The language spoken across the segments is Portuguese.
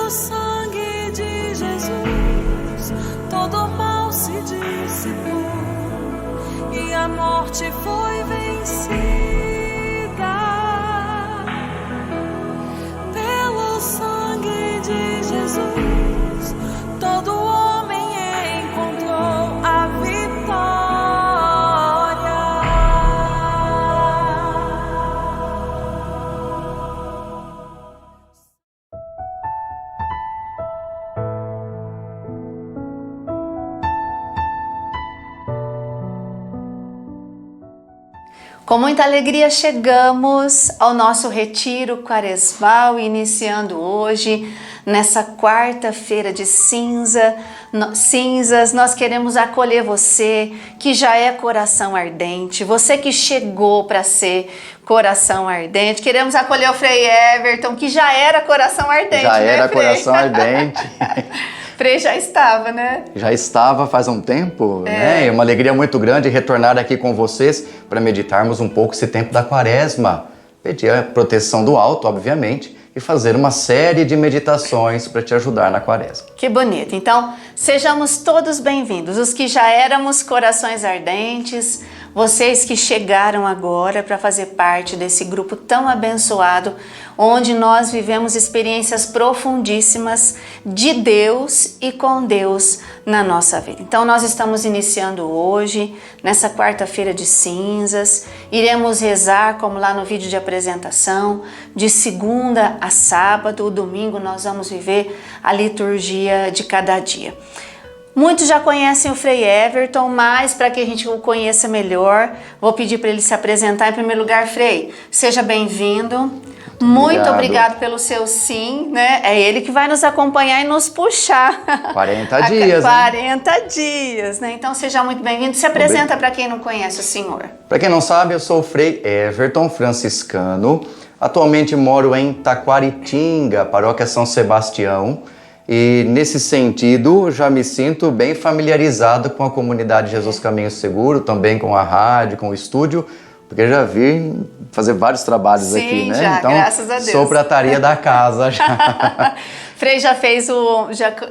Pelo sangue de Jesus, todo mal se dissipou e a morte foi vencida. Pelo sangue de Jesus, todo homem encontrou a vitória. Com muita alegria chegamos ao nosso retiro quaresmal, iniciando hoje, nessa quarta-feira de cinzas. Nós queremos acolher você que já é coração ardente, você que chegou para ser coração ardente. Queremos acolher o Frei Everton, que já era coração ardente, Já era Frei? coração ardente. Frei já estava, né? Já estava faz um tempo, né? É uma alegria muito grande retornar aqui com vocês para meditarmos um pouco esse tempo da Quaresma. Pedir a proteção do alto, obviamente, e fazer uma série de meditações para te ajudar na Quaresma. Que bonito. Então, sejamos todos bem-vindos. Os que já éramos corações ardentes, vocês que chegaram agora para fazer parte desse grupo tão abençoado, onde nós vivemos experiências profundíssimas de Deus e com Deus na nossa vida. Então nós estamos iniciando hoje, nessa quarta-feira de cinzas, iremos rezar como lá no vídeo de apresentação, de segunda a sábado, o domingo nós vamos viver a liturgia de cada dia. Muitos já conhecem o Frei Everton, mas para que a gente o conheça melhor, vou pedir para ele se apresentar. Em primeiro lugar, Frei, seja bem-vindo. Muito obrigado pelo seu sim, né? É ele que vai nos acompanhar e nos puxar. 40 dias, 40 dias, né? Então seja muito bem-vindo. Se apresenta para quem não conhece o senhor. Para quem não sabe, eu sou o Frei Everton franciscano. Atualmente moro em Taquaritinga, paróquia São Sebastião. E nesse sentido, já me sinto bem familiarizado com a comunidade Jesus Caminho Seguro, também com a rádio, com o estúdio, porque já vi fazer vários trabalhos aqui, né? Já, então, graças a Deus. sou prataria da casa já. Frei já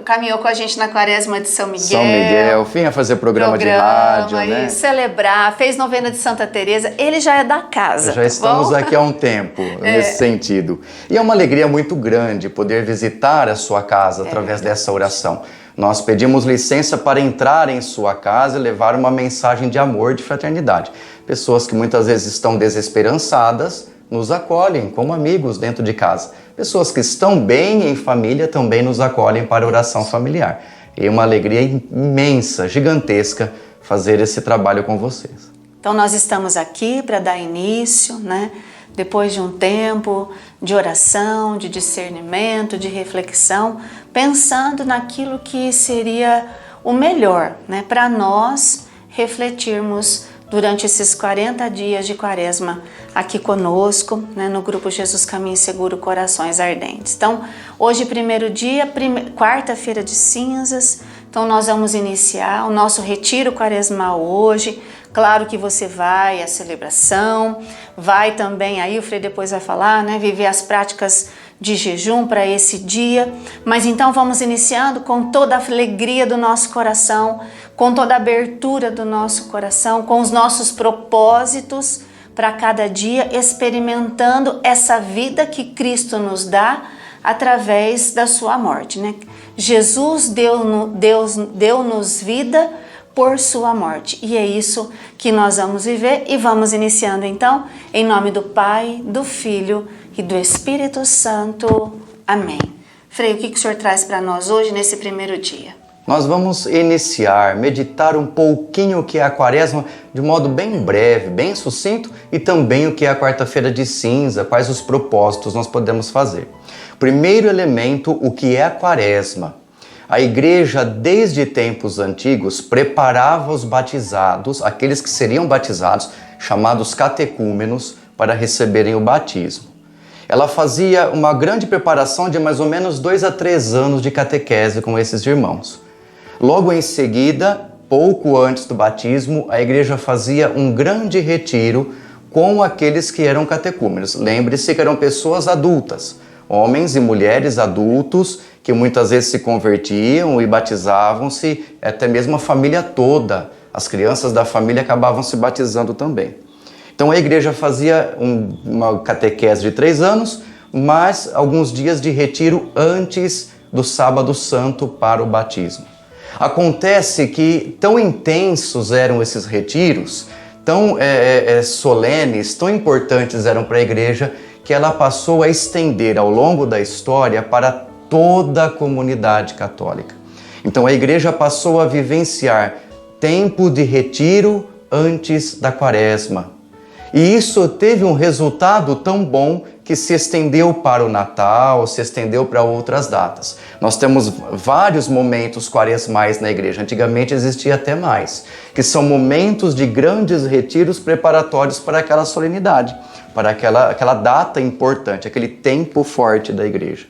caminhou com a gente na Quaresma de São Miguel. São Miguel, vim a fazer programa de rádio, né? Celebrar, fez novena de Santa Teresa, ele já é da casa. Já estamos aqui há um tempo, nesse sentido. E é uma alegria muito grande poder visitar a sua casa através dessa oração. Nós pedimos licença para entrar em sua casa e levar uma mensagem de amor, de fraternidade. Pessoas que muitas vezes estão desesperançadas nos acolhem como amigos dentro de casa. Pessoas que estão bem em família também nos acolhem para a oração familiar. E é uma alegria imensa, gigantesca, fazer esse trabalho com vocês. Então nós estamos aqui para dar início, né? Depois de um tempo de oração, de discernimento, de reflexão, pensando naquilo que seria o melhor, né? Para nós refletirmos durante esses 40 dias de Quaresma aqui conosco, né, no grupo Jesus Caminho Seguro Corações Ardentes. Então, hoje, primeiro dia, quarta-feira de cinzas, então nós vamos iniciar o nosso retiro quaresmal hoje. Claro que você vai à celebração, vai também, aí o Frei depois vai falar, né, viver as práticas de jejum para esse dia, mas então vamos iniciando com toda a alegria do nosso coração, com toda a abertura do nosso coração, com os nossos propósitos para cada dia, experimentando essa vida que Cristo nos dá através da sua morte, né? Jesus deu-nos vida por sua morte, e é isso que nós vamos viver e vamos iniciando então, em nome do Pai, do Filho e do Espírito Santo. Amém. Frei, o que o senhor traz para nós hoje nesse primeiro dia? Nós vamos meditar um pouquinho o que é a Quaresma de modo bem breve, bem sucinto, e também o que é a quarta-feira de cinza, quais os propósitos nós podemos fazer. Primeiro elemento, o que é a Quaresma. A igreja, desde tempos antigos, preparava os batizados, aqueles que seriam batizados, chamados catecúmenos, para receberem o batismo. Ela fazia uma grande preparação de mais ou menos 2 a 3 anos de catequese com esses irmãos. Logo em seguida, pouco antes do batismo, a igreja fazia um grande retiro com aqueles que eram catecúmenos. Lembre-se que eram pessoas adultas, homens e mulheres adultos que muitas vezes se convertiam e batizavam-se, até mesmo a família toda. As crianças da família acabavam se batizando também. Então a igreja fazia uma catequese de 3 anos, mas alguns dias de retiro antes do sábado santo para o batismo. Acontece que tão intensos eram esses retiros, tão solenes, tão importantes eram para a igreja, que ela passou a estender ao longo da história para toda a comunidade católica. Então a igreja passou a vivenciar tempo de retiro antes da quaresma. E isso teve um resultado tão bom que se estendeu para o Natal, se estendeu para outras datas. Nós temos vários momentos quaresmais na igreja, antigamente existia até mais, que são momentos de grandes retiros preparatórios para aquela solenidade, para aquela data importante, aquele tempo forte da igreja.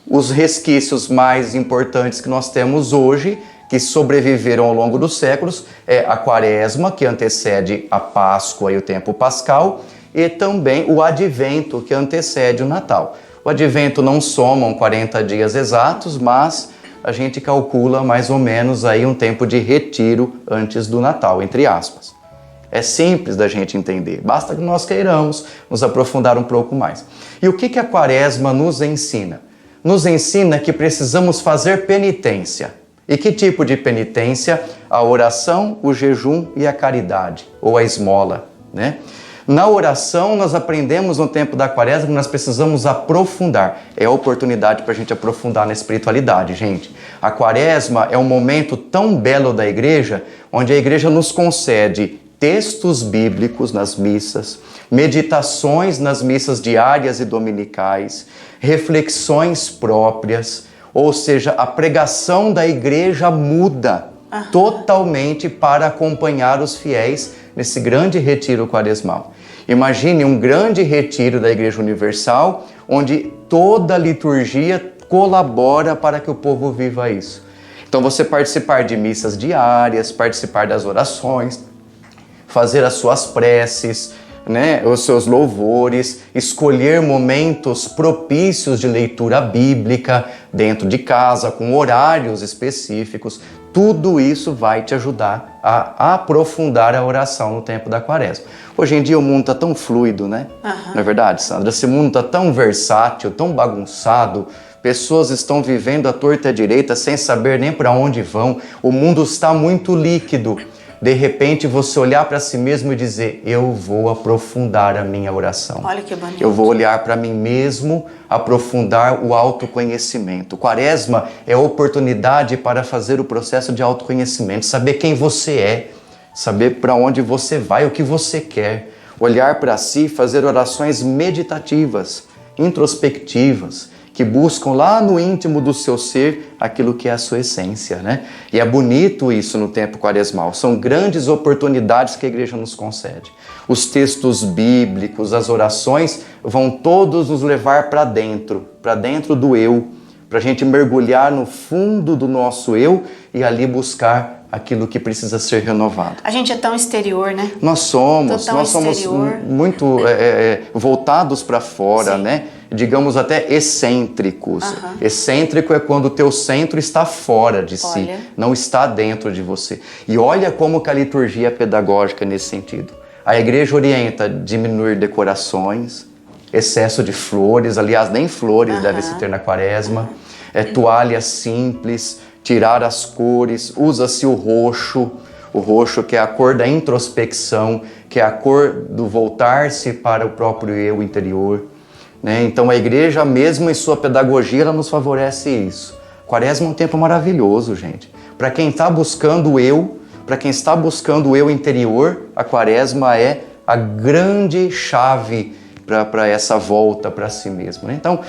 Os resquícios mais importantes que nós temos hoje, que sobreviveram ao longo dos séculos, é a quaresma, que antecede a Páscoa e o tempo pascal, e também o advento, que antecede o Natal. O advento não somam 40 dias exatos, mas a gente calcula mais ou menos aí um tempo de retiro antes do Natal, entre aspas. É simples da gente entender, basta que nós queiramos nos aprofundar um pouco mais. E o que a quaresma nos ensina? Nos ensina que precisamos fazer penitência. E que tipo de penitência? A oração, o jejum e a caridade, ou a esmola, né? Na oração, nós aprendemos no tempo da quaresma que nós precisamos aprofundar. É a oportunidade para a gente aprofundar na espiritualidade, gente. A quaresma é um momento tão belo da igreja, onde a igreja nos concede textos bíblicos nas missas, meditações nas missas diárias e dominicais, reflexões próprias, ou seja, a pregação da igreja muda totalmente para acompanhar os fiéis nesse grande retiro quaresmal. Imagine um grande retiro da Igreja Universal, onde toda a liturgia colabora para que o povo viva isso. Então você participar de missas diárias, participar das orações, fazer as suas preces, né, os seus louvores, escolher momentos propícios de leitura bíblica dentro de casa, com horários específicos, tudo isso vai te ajudar a aprofundar a oração no tempo da quaresma. Hoje em dia o mundo está tão fluido, né? Não é verdade, Sandra? Esse mundo está tão versátil, tão bagunçado, pessoas estão vivendo à torta e à direita sem saber nem para onde vão, o mundo está muito líquido. De repente você olhar para si mesmo e dizer, eu vou aprofundar a minha oração. Olha que bonito. Eu vou olhar para mim mesmo, aprofundar o autoconhecimento. Quaresma é a oportunidade para fazer o processo de autoconhecimento, saber quem você é, saber para onde você vai, o que você quer. Olhar para si, fazer orações meditativas, introspectivas, que buscam lá no íntimo do seu ser aquilo que é a sua essência, né? E é bonito isso no tempo quaresmal. São grandes oportunidades que a igreja nos concede. Os textos bíblicos, as orações vão todos nos levar para dentro do eu, para a gente mergulhar no fundo do nosso eu e ali buscar aquilo que precisa ser renovado. A gente é tão exterior, né? Nós somos exterior. Muito voltados para fora, né? Digamos até excêntricos. Excêntrico é quando o teu centro está fora de si, não está dentro de você. E olha como que a liturgia é pedagógica nesse sentido. A igreja orienta diminuir decorações, excesso de flores, aliás, nem flores deve se ter na quaresma, toalhas simples, tirar as cores, usa-se o roxo que é a cor da introspecção, que é a cor do voltar-se para o próprio eu interior. Né? Então a igreja, mesmo em sua pedagogia, ela nos favorece isso. Quaresma é um tempo maravilhoso, gente. Para quem está buscando o eu, para quem está buscando o eu interior, a quaresma é a grande chave para essa volta para si mesmo. Né? Então,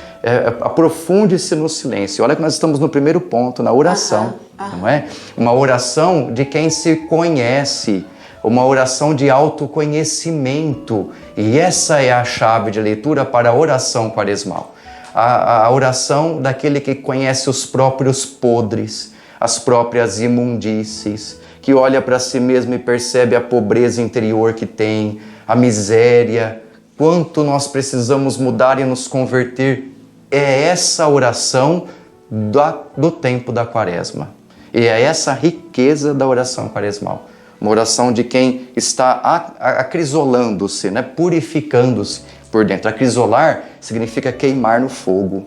aprofunde-se no silêncio. Olha que nós estamos no primeiro ponto, na oração. Não é? Uma oração de quem se conhece, uma oração de autoconhecimento. E essa é a chave de leitura para a oração quaresmal. A oração daquele que conhece os próprios podres, as próprias imundícies, que olha para si mesmo e percebe a pobreza interior que tem, a miséria, quanto nós precisamos mudar e nos converter. É essa oração do tempo da quaresma. E é essa riqueza da oração quaresmal. Uma oração de quem está acrisolando-se, né? Purificando-se por dentro. Acrisolar significa queimar no fogo,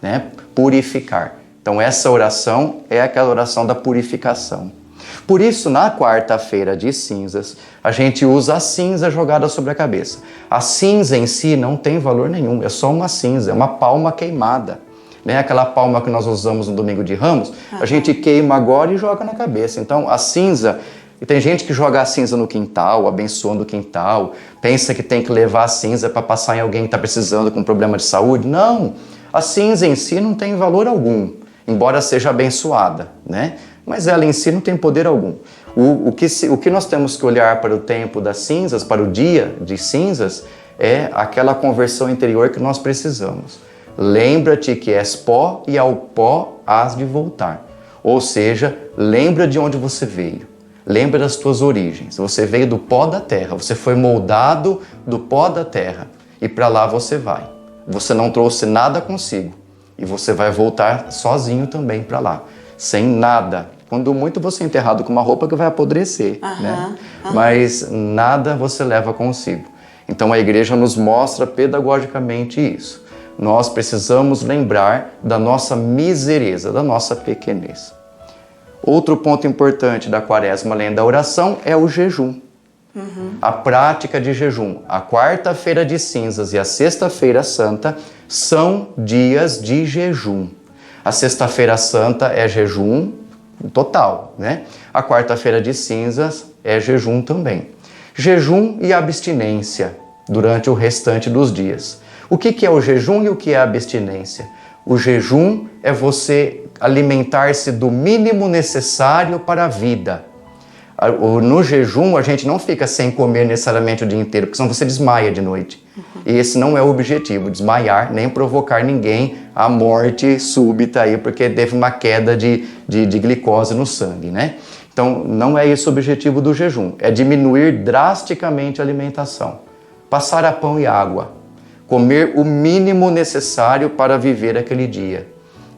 né? Purificar. Então essa oração é aquela oração da purificação. Por isso, na quarta-feira de cinzas, a gente usa a cinza jogada sobre a cabeça. A cinza em si não tem valor nenhum, é só uma cinza, é uma palma queimada. Né? Aquela palma que nós usamos no domingo de Ramos, a gente queima agora e joga na cabeça. Então a cinza, e tem gente que joga a cinza no quintal, abençoando o quintal, pensa que tem que levar a cinza para passar em alguém que está precisando com problema de saúde. Não, a cinza em si não tem valor algum, embora seja abençoada, né? Mas ela em si não tem poder algum. O que nós temos que olhar para o tempo das cinzas, para o dia de cinzas, é aquela conversão interior que nós precisamos. Lembra-te que és pó e ao pó hás de voltar. Ou seja, lembra de onde você veio. Lembra das tuas origens. Você veio do pó da terra, você foi moldado do pó da terra. E para lá você vai. Você não trouxe nada consigo. E você vai voltar sozinho também para lá. Sem nada. Quando muito você é enterrado com uma roupa que vai apodrecer, né? Mas nada você leva consigo. Então a igreja nos mostra pedagogicamente isso. Nós precisamos lembrar da nossa misereza, da nossa pequenez. Outro ponto importante da quaresma, além da oração, é o jejum. A prática de jejum. A quarta-feira de cinzas e a sexta-feira santa são dias de jejum. A sexta-feira santa é jejum total, né? A quarta-feira de cinzas é jejum também. Jejum e abstinência durante o restante dos dias. O que é o jejum e o que é a abstinência? O jejum é você alimentar-se do mínimo necessário para a vida. No jejum, a gente não fica sem comer necessariamente o dia inteiro, porque senão você desmaia de noite. E esse não é o objetivo, desmaiar, nem provocar ninguém a morte súbita aí, porque teve uma queda de glicose no sangue, né? Então, não é esse o objetivo do jejum, é diminuir drasticamente a alimentação. Passar a pão e água, comer o mínimo necessário para viver aquele dia,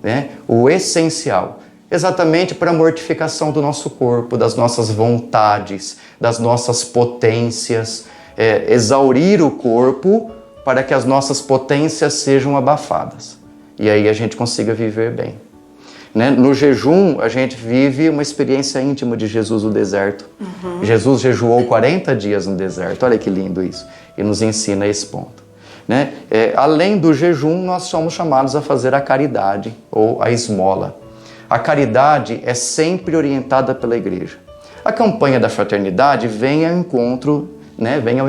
né? O essencial. Exatamente para a mortificação do nosso corpo, das nossas vontades, das nossas potências, exaurir o corpo para que as nossas potências sejam abafadas. E aí a gente consiga viver bem. Né? No jejum, a gente vive uma experiência íntima de Jesus no deserto. Jesus jejuou 40 dias no deserto, olha que lindo isso, e nos ensina esse ponto. Né? Além do jejum, nós somos chamados a fazer a caridade ou a esmola. A caridade é sempre orientada pela igreja. A campanha da fraternidade vem ao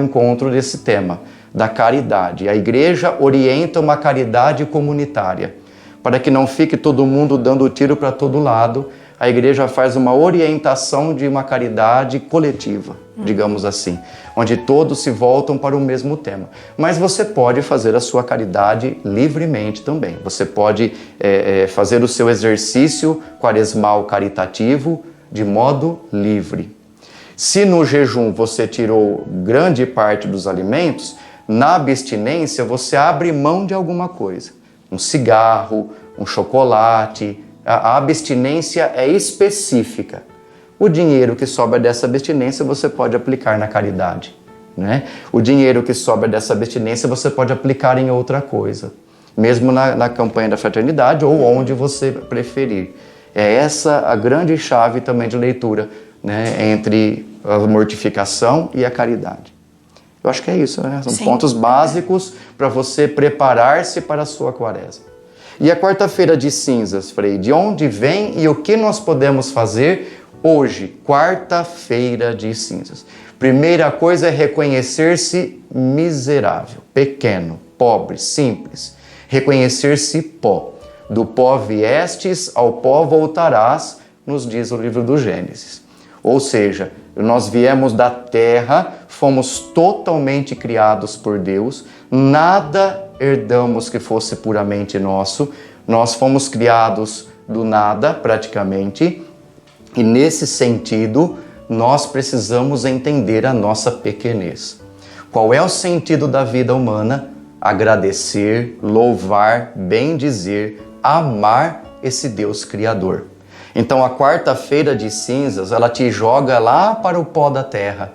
encontro desse tema, da caridade. A igreja orienta uma caridade comunitária. Para que não fique todo mundo dando tiro para todo lado, a igreja faz uma orientação de uma caridade coletiva, digamos assim, onde todos se voltam para o mesmo tema. Mas você pode fazer a sua caridade livremente também. Você pode fazer o seu exercício quaresmal caritativo de modo livre. Se no jejum você tirou grande parte dos alimentos, na abstinência você abre mão de alguma coisa. Um cigarro, um chocolate. A abstinência é específica. O dinheiro que sobra dessa abstinência você pode aplicar na caridade, né? O dinheiro que sobra dessa abstinência você pode aplicar em outra coisa, mesmo na campanha da fraternidade ou onde você preferir. É essa a grande chave também de leitura, né, entre a mortificação e a caridade. Eu acho que é isso, né? São pontos básicos para você preparar-se para a sua quaresma. E a quarta-feira de cinzas, Frei, de onde vem e o que nós podemos fazer hoje, quarta-feira de cinzas? Primeira coisa é reconhecer-se miserável, pequeno, pobre, simples. Reconhecer-se pó. Do pó viestes, ao pó voltarás, nos diz o livro do Gênesis. Ou seja, nós viemos da terra, fomos totalmente criados por Deus, nada herdamos que fosse puramente nosso, nós fomos criados do nada, praticamente, e nesse sentido, nós precisamos entender a nossa pequenez. Qual é o sentido da vida humana? Agradecer, louvar, bendizer, amar esse Deus Criador. Então a quarta-feira de cinzas, ela te joga lá para o pó da terra.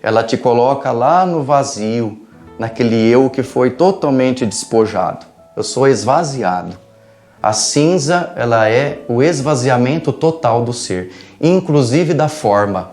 Ela te coloca lá no vazio, naquele eu que foi totalmente despojado. Eu sou esvaziado. A cinza, ela é o esvaziamento total do ser, inclusive da forma.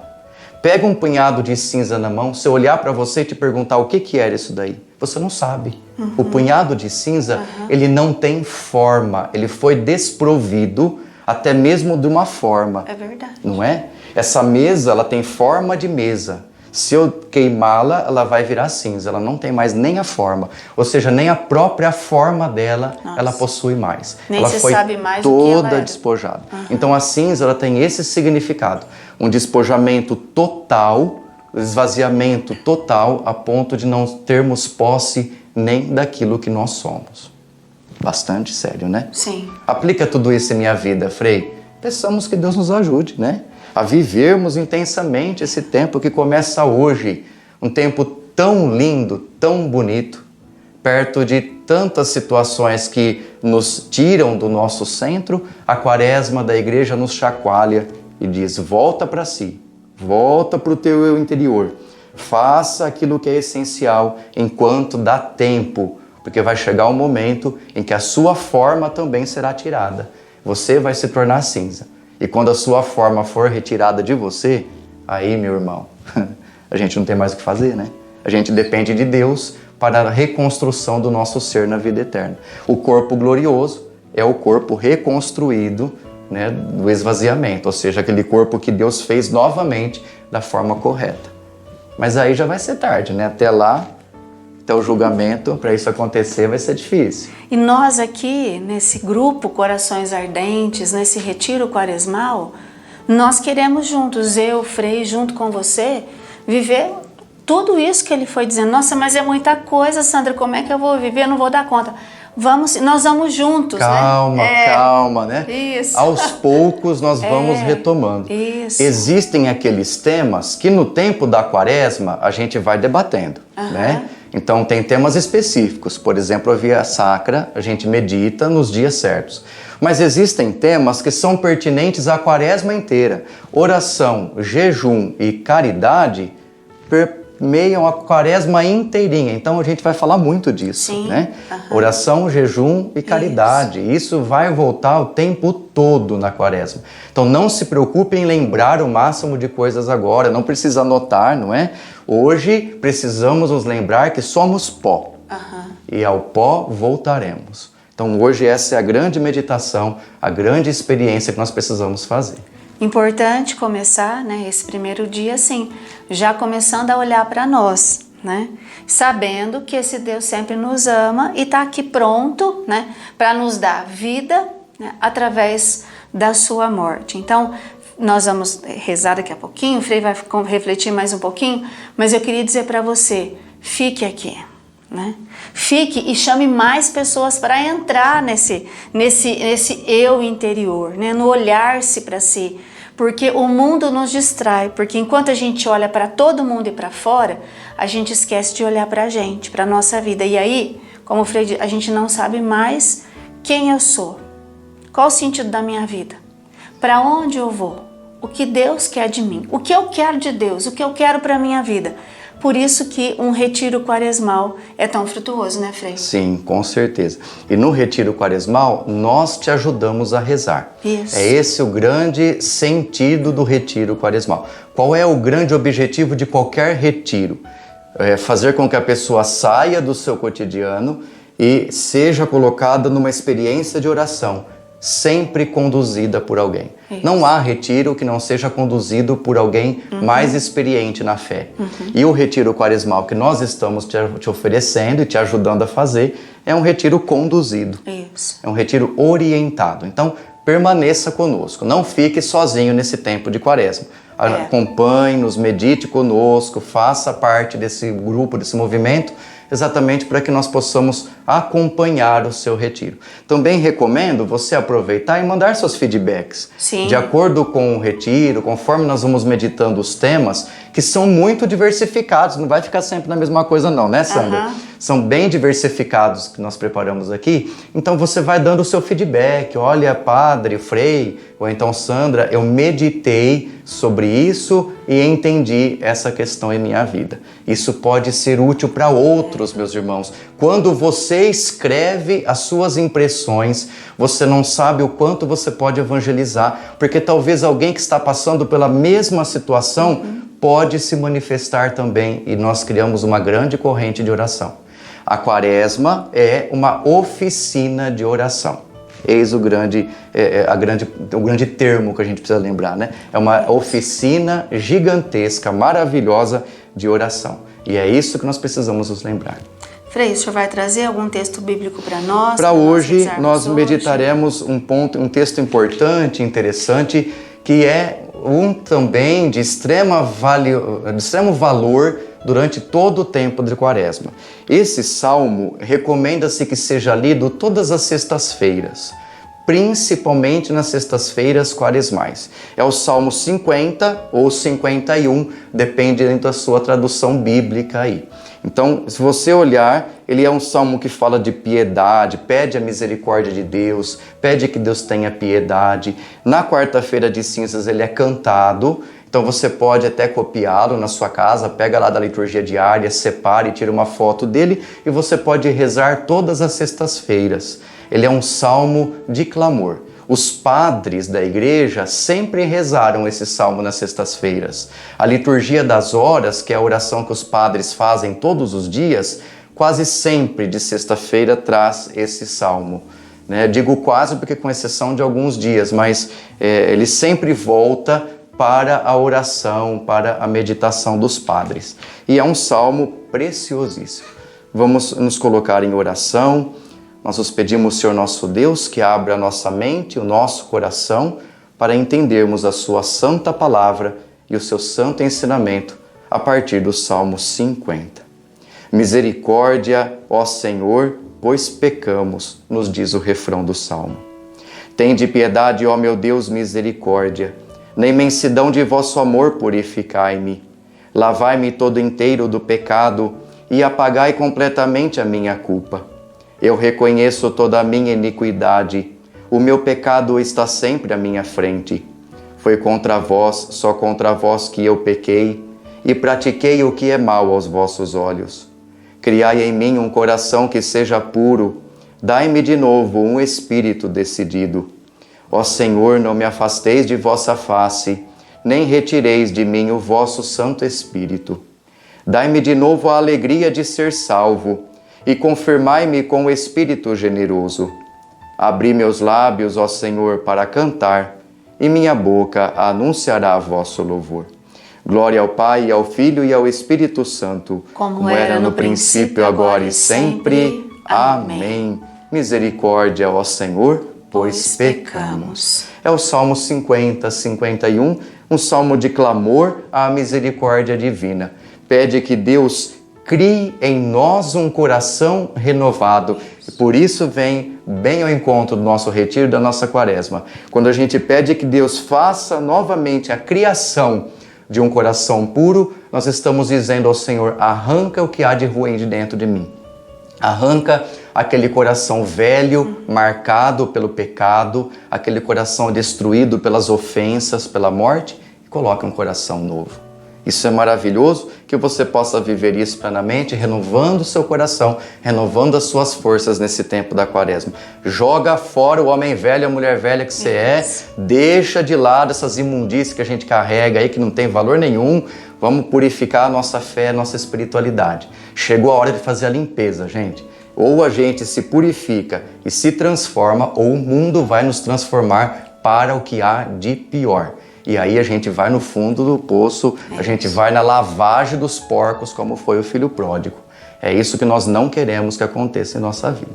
Pega um punhado de cinza na mão, se eu olhar para você e te perguntar o que era isso daí, você não sabe. O punhado de cinza, ele não tem forma, ele foi desprovido até mesmo de uma forma. É verdade. Não é? Essa mesa, ela tem forma de mesa. Se eu queimá-la, ela vai virar cinza, ela não tem mais nem a forma. Ou seja, nem a própria forma dela, ela possui mais. Nem ela se foi sabe mais o que ela toda era. despojada. Então a cinza, ela tem esse significado. Um despojamento total, esvaziamento total, a ponto de não termos posse nem daquilo que nós somos. Bastante sério, né? Sim. Aplica tudo isso em minha vida, Frei. Peçamos que Deus nos ajude, né? A vivermos intensamente esse tempo que começa hoje. Um tempo tão lindo, tão bonito, perto de tantas situações que nos tiram do nosso centro. A quaresma da igreja nos chacoalha e diz: volta para si, volta para o teu eu interior. Faça aquilo que é essencial enquanto dá tempo, porque vai chegar um momento em que a sua forma também será tirada. Você vai se tornar cinza. E quando a sua forma for retirada de você, aí, meu irmão, a gente não tem mais o que fazer, né? A gente depende de Deus para a reconstrução do nosso ser na vida eterna. O corpo glorioso é o corpo reconstruído, né, do esvaziamento, ou seja, aquele corpo que Deus fez novamente da forma correta. Mas aí já vai ser tarde, né? Até lá, até o julgamento, para isso acontecer, vai ser difícil. E nós aqui, nesse grupo Corações Ardentes, nesse retiro quaresmal, nós queremos juntos, eu, Frei, junto com você, viver tudo isso que ele foi dizendo. Nossa, mas é muita coisa, Sandra, como é que eu vou viver? Eu não vou dar conta. Nós vamos juntos, calma, né? Calma, né? Isso. Aos poucos nós vamos retomando. Isso. Existem aqueles temas que no tempo da quaresma a gente vai debatendo, né? Então tem temas específicos, por exemplo, a via sacra, a gente medita nos dias certos. Mas existem temas que são pertinentes à quaresma inteira. Oração, jejum e caridade permeiam a quaresma inteirinha. Então a gente vai falar muito disso, Sim. né? Oração, jejum e caridade. Isso vai voltar o tempo todo na quaresma. Então não se preocupe em lembrar o máximo de coisas agora, não precisa anotar, não é? Hoje precisamos nos lembrar que somos pó e ao pó voltaremos. Então hoje essa é a grande meditação, a grande experiência que nós precisamos fazer. Importante começar, né, esse primeiro dia assim, já começando a olhar para nós, né? Sabendo que esse Deus sempre nos ama e está aqui pronto, né, para nos dar vida, né, através da sua morte. Então, nós vamos rezar daqui a pouquinho, o Frei vai refletir mais um pouquinho, mas eu queria dizer para você, fique aqui, né? Fique e chame mais pessoas para entrar nesse eu interior, né? No olhar-se para si, porque o mundo nos distrai, porque enquanto a gente olha para todo mundo e para fora, a gente esquece de olhar para a gente, para a nossa vida, e aí, como o Frei diz, a gente não sabe mais quem eu sou, qual o sentido da minha vida, para onde eu vou, o que Deus quer de mim, o que eu quero de Deus, o que eu quero para a minha vida. Por isso que um retiro quaresmal é tão frutuoso, né, Frei? Sim, com certeza. E no retiro quaresmal, nós te ajudamos a rezar. Isso. É esse o grande sentido do retiro quaresmal. Qual é o grande objetivo de qualquer retiro? É fazer com que a pessoa saia do seu cotidiano e seja colocada numa experiência de oração, sempre conduzida por alguém. Isso. Não há retiro que não seja conduzido por alguém mais experiente na fé. E o retiro quaresmal que nós estamos te oferecendo e te ajudando a fazer é um retiro conduzido. Isso. É um retiro orientado. Então, permaneça conosco. Não fique sozinho nesse tempo de quaresma. Acompanhe-nos, medite conosco, faça parte desse grupo, desse movimento, exatamente para que nós possamos acompanhar o seu retiro. Também recomendo você aproveitar e mandar seus feedbacks. Sim. De acordo com o retiro, conforme nós vamos meditando os temas que são muito diversificados, não vai ficar sempre na mesma coisa não, né, Sandra? São bem diversificados que nós preparamos aqui, então você vai dando o seu feedback, olha, padre, Frei, ou então Sandra, eu meditei sobre isso e entendi essa questão em minha vida. Isso pode ser útil para outros, meus irmãos. Quando você escreve as suas impressões, você não sabe o quanto você pode evangelizar, porque talvez alguém que está passando pela mesma situação pode se manifestar também, e nós criamos uma grande corrente de oração. A Quaresma é uma oficina de oração. Eis o grande termo que a gente precisa lembrar, né? É uma oficina gigantesca, maravilhosa de oração. E é isso que nós precisamos nos lembrar. Frei, o senhor vai trazer algum texto bíblico para nós? Para hoje, nós meditaremos um texto importante, interessante, que é também de extremo valor durante todo o tempo de Quaresma. Esse salmo recomenda-se que seja lido todas as sextas-feiras, principalmente nas sextas-feiras quaresmais. É o Salmo 50 ou 51, depende da sua tradução bíblica aí. Então, se você olhar, ele é um salmo que fala de piedade, pede a misericórdia de Deus, pede que Deus tenha piedade. Na quarta-feira de cinzas ele é cantado, então você pode até copiá-lo na sua casa, pega lá da liturgia diária, separe, tira uma foto dele e você pode rezar todas as sextas-feiras. Ele é um salmo de clamor. Os padres da igreja sempre rezaram esse salmo nas sextas-feiras. A liturgia das horas, que é a oração que os padres fazem todos os dias, quase sempre de sexta-feira traz esse salmo. Digo quase porque com exceção de alguns dias, mas ele sempre volta para a oração, para a meditação dos padres. E é um salmo preciosíssimo. Vamos nos colocar em oração. Nós os pedimos, Senhor nosso Deus, que abra a nossa mente e o nosso coração para entendermos a sua santa palavra e o seu santo ensinamento a partir do Salmo 50. Misericórdia, ó Senhor, pois pecamos, nos diz o refrão do Salmo. Tende piedade, ó meu Deus, misericórdia. Na imensidão de vosso amor purificai-me. Lavai-me todo inteiro do pecado e apagai completamente a minha culpa. Eu reconheço toda a minha iniquidade, o meu pecado está sempre à minha frente. Foi contra vós, só contra vós que eu pequei, e pratiquei o que é mal aos vossos olhos. Criai em mim um coração que seja puro, dai-me de novo um espírito decidido. Ó Senhor, não me afasteis de vossa face, nem retireis de mim o vosso Santo Espírito. Dai-me de novo a alegria de ser salvo, e confirmai-me com o Espírito generoso. Abri meus lábios, ó Senhor, para cantar, e minha boca anunciará vosso louvor. Glória ao Pai, ao Filho e ao Espírito Santo, como era no princípio, agora e sempre. Amém. Misericórdia, ó Senhor, pois pecamos. É o Salmo 50, 51, um salmo de clamor à misericórdia divina. Pede que Deus crie em nós um coração renovado. E por isso vem bem ao encontro do nosso retiro, da nossa Quaresma. Quando a gente pede que Deus faça novamente a criação de um coração puro, nós estamos dizendo ao Senhor, arranca o que há de ruim de dentro de mim. Arranca aquele coração velho, marcado pelo pecado, aquele coração destruído pelas ofensas, pela morte, e coloca um coração novo. Isso é maravilhoso, que você possa viver isso plenamente, renovando o seu coração, renovando as suas forças nesse tempo da Quaresma. Joga fora o homem velho, a mulher velha que você é, deixa de lado essas imundícias que a gente carrega aí, que não tem valor nenhum. Vamos purificar a nossa fé, a nossa espiritualidade. Chegou a hora de fazer a limpeza, gente. Ou a gente se purifica e se transforma, ou o mundo vai nos transformar para o que há de pior. E aí a gente vai no fundo do poço, a gente vai na lavagem dos porcos, como foi o filho pródigo. É isso que nós não queremos que aconteça em nossa vida.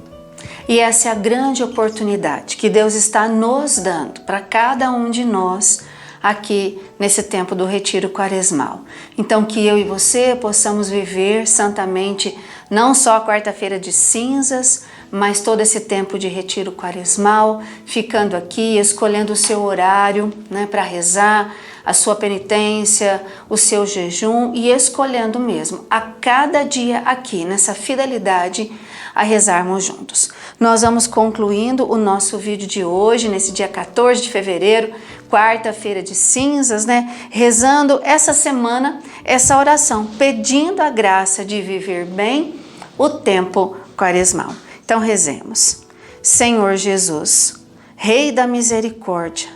E essa é a grande oportunidade que Deus está nos dando para cada um de nós aqui nesse tempo do retiro quaresmal. Então que eu e você possamos viver santamente não só a quarta-feira de cinzas, mas todo esse tempo de retiro quaresmal, ficando aqui, escolhendo o seu horário, né, para rezar, a sua penitência, o seu jejum e escolhendo mesmo a cada dia aqui, nessa fidelidade a rezarmos juntos. Nós vamos concluindo o nosso vídeo de hoje, nesse dia 14 de fevereiro, quarta-feira de cinzas, né? Rezando essa semana, essa oração, pedindo a graça de viver bem o tempo quaresmal. Então rezemos. Senhor Jesus, Rei da misericórdia,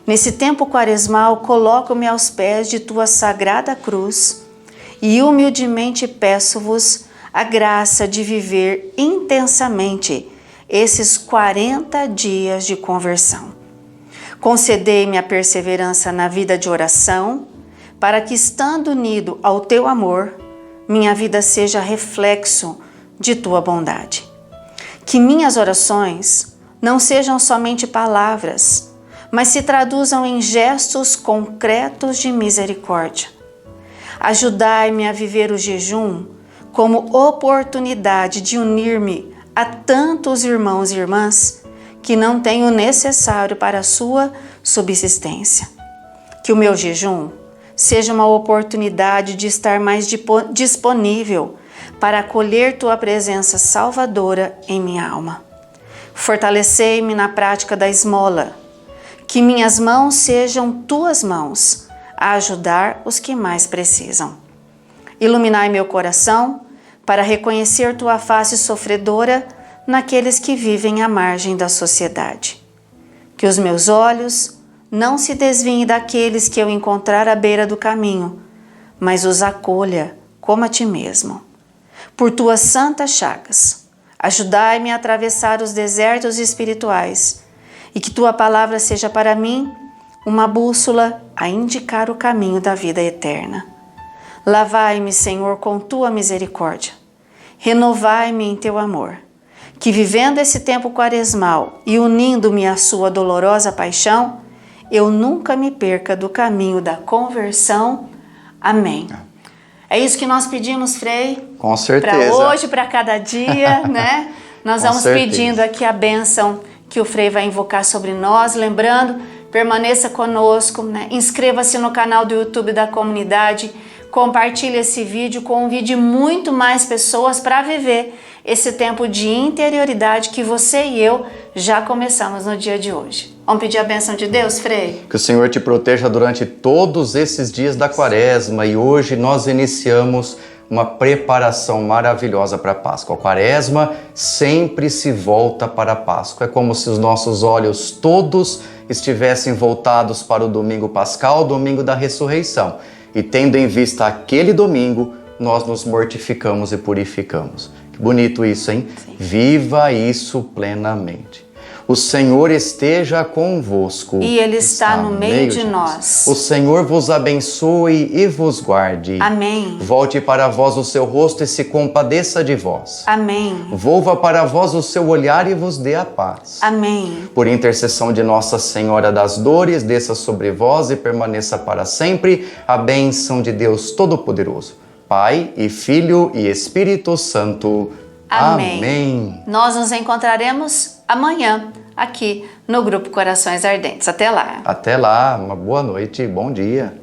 nesse tempo quaresmal coloco-me aos pés de tua sagrada cruz e humildemente peço-vos a graça de viver intensamente esses 40 dias de conversão. Concedei-me a perseverança na vida de oração, para que, estando unido ao teu amor, minha vida seja reflexo de tua bondade. Que minhas orações não sejam somente palavras, mas se traduzam em gestos concretos de misericórdia. Ajudai-me a viver o jejum como oportunidade de unir-me a tantos irmãos e irmãs que não têm o necessário para a sua subsistência. Que o meu jejum seja uma oportunidade de estar mais disponível para acolher tua presença salvadora em minha alma. Fortalecei-me na prática da esmola, que minhas mãos sejam tuas mãos a ajudar os que mais precisam. Iluminai meu coração para reconhecer tua face sofredora naqueles que vivem à margem da sociedade. Que os meus olhos não se desviem daqueles que eu encontrar à beira do caminho, mas os acolha como a ti mesmo. Por tuas santas chagas, ajudai-me a atravessar os desertos espirituais e que tua palavra seja para mim uma bússola a indicar o caminho da vida eterna. Lavai-me, Senhor, com tua misericórdia. Renovai-me em teu amor. Que vivendo esse tempo quaresmal e unindo-me à sua dolorosa paixão, eu nunca me perca do caminho da conversão. Amém. É isso que nós pedimos, Frei? Com certeza. Para hoje, para cada dia, né? Nós vamos pedindo aqui a bênção que o Frei vai invocar sobre nós. Lembrando, permaneça conosco, né? Inscreva-se no canal do YouTube da comunidade. Compartilhe esse vídeo, convide muito mais pessoas para viver esse tempo de interioridade que você e eu já começamos no dia de hoje. Vamos pedir a bênção de Deus, Frei? Que o Senhor te proteja durante todos esses dias da Quaresma e hoje nós iniciamos uma preparação maravilhosa para a Páscoa. A Quaresma sempre se volta para a Páscoa. É como se os nossos olhos todos estivessem voltados para o domingo pascal, o domingo da ressurreição. E tendo em vista aquele domingo, nós nos mortificamos e purificamos. Que bonito isso, hein? Sim. Viva isso plenamente. O Senhor esteja convosco. E Ele está no meio de nós. O Senhor vos abençoe e vos guarde. Amém. Volte para vós o seu rosto e se compadeça de vós. Amém. Volva para vós o seu olhar e vos dê a paz. Amém. Por intercessão de Nossa Senhora das Dores, desça sobre vós e permaneça para sempre a bênção de Deus Todo-Poderoso, Pai e Filho e Espírito Santo. Amém. Amém. Nós nos encontraremos amanhã aqui no Grupo Corações Ardentes. Até lá. Até lá, uma boa noite e bom dia.